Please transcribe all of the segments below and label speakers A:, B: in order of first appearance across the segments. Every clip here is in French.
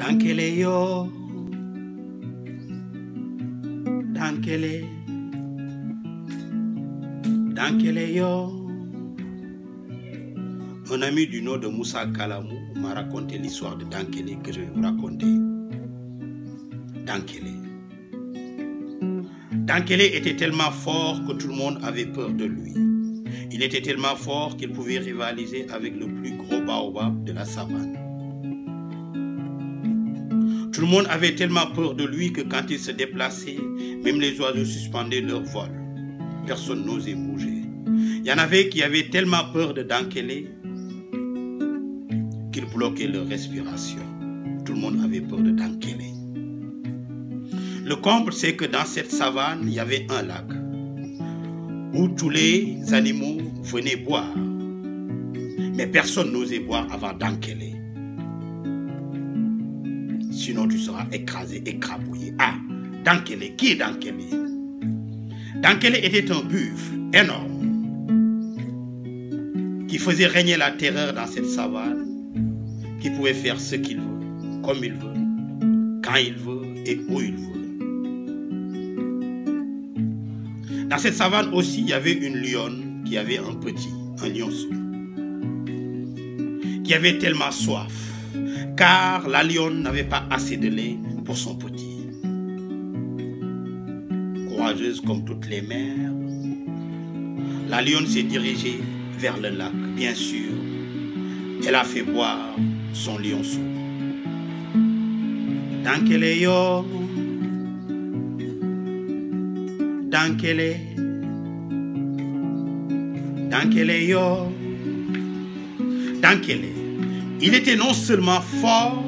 A: Dankele yo, dankele, dankele yo. Un ami du nom de Moussa Kalamou m'a raconté l'histoire de Dankele que je vais vous raconter. Dankele. Dankele était tellement fort que tout le monde avait peur de lui. Il était tellement fort qu'il pouvait rivaliser avec le plus gros baobab de la savane. Tout le monde avait tellement peur de lui que quand il se déplaçait, même les oiseaux suspendaient leur vol. Personne n'osait bouger. Il y en avait qui avaient tellement peur de Dankele qu'ils bloquaient leur respiration. Tout le monde avait peur de Dankele. Le comble, c'est que dans cette savane, il y avait un lac où tous les animaux venaient boire. Mais personne n'osait boire avant Dankele. Sinon, tu seras écrasé, écrabouillé. Ah, Dankele, qui est Dankele? Dankele était un buffle énorme qui faisait régner la terreur dans cette savane, qui pouvait faire ce qu'il veut, comme il veut, quand il veut et où il veut. Dans cette savane aussi, il y avait une lionne qui avait un petit, un lionceau, qui avait tellement soif, car la lionne n'avait pas assez de lait pour son petit. Courageuse comme toutes les mères, la lionne s'est dirigée vers le lac, bien sûr. Elle a fait boire son lionceau. Dankele yo, Dankele, Dankele yo, Dankele. Il était non seulement fort,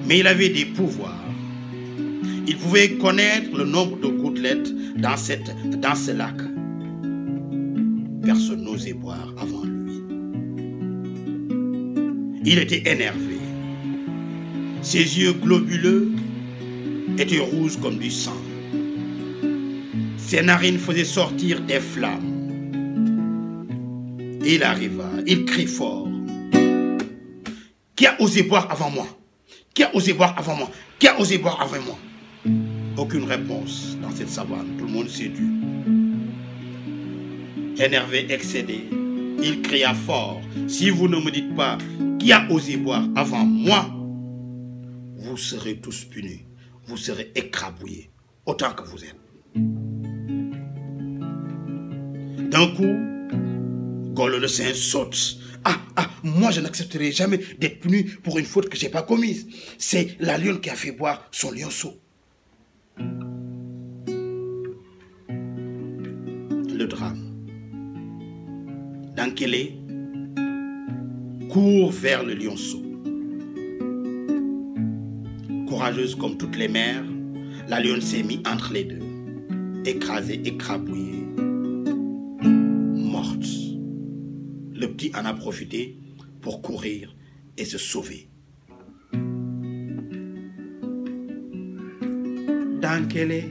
A: mais il avait des pouvoirs. Il pouvait connaître le nombre de gouttelettes dans ce lac. Personne n'osait boire avant lui. Il était énervé. Ses yeux globuleux étaient rouges comme du sang. Ses narines faisaient sortir des flammes. Il arriva, il crie fort. Qui a osé boire avant moi? Qui a osé boire avant moi? Qui a osé boire avant moi? Aucune réponse dans cette savane. Tout le monde s'est tu. Énervé, excédé, il cria fort. Si vous ne me dites pas qui a osé boire avant moi, vous serez tous punis. Vous serez écrabouillés autant que vous êtes. D'un coup, Golo le Saint saute. Moi je n'accepterai jamais d'être puni pour une faute que je n'ai pas commise. C'est la lionne qui a fait boire son lionceau. Le drame. Dankele court vers le lionceau. Courageuse comme toutes les mères, la lionne s'est mise entre les deux, écrasée, écrabouillée, morte. Le petit en a profité pour courir et se sauver. Dankele,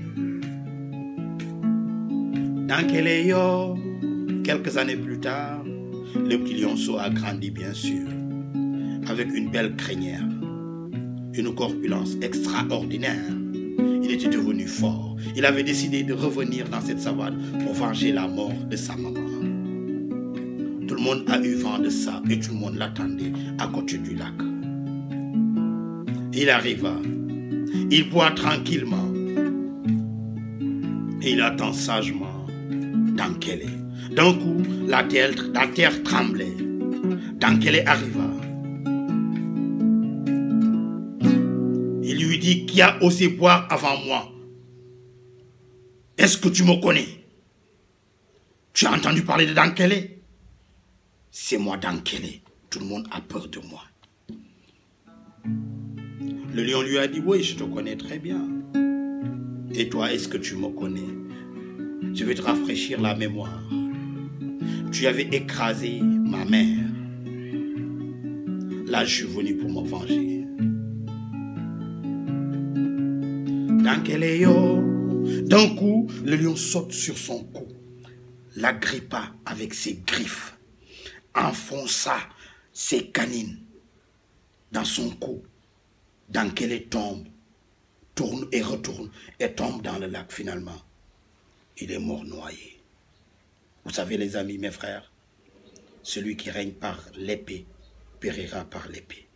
A: Dankele yo. Quelques années plus tard, le petit lionceau a grandi bien sûr, avec une belle crinière, une corpulence extraordinaire. Il était devenu fort. Il avait décidé de revenir dans cette savane pour venger la mort de sa maman. Tout le monde a eu vent de ça et tout le monde l'attendait à côté du lac. Il arriva, il boit tranquillement et il attend sagement Dankele. D'un coup, la terre tremblait. Dankele arriva. Il lui dit, qui a osé boire avant moi? Est-ce que tu me connais? Tu as entendu parler de Dankele? C'est moi Dankele. Tout le monde a peur de moi. Le lion lui a dit, oui, je te connais très bien. Et toi, est-ce que tu me connais? Je vais te rafraîchir la mémoire. Tu avais écrasé ma mère. Là, je suis venu pour me venger. Dankele yo. D'un coup, le lion saute sur son cou, l'agrippa avec ses griffes, enfonça ses canines dans son cou dans quelle il tombe, tourne et retourne et tombe dans le lac finalement. Il est mort noyé. Vous savez les amis, mes frères, celui qui règne par l'épée périra par l'épée.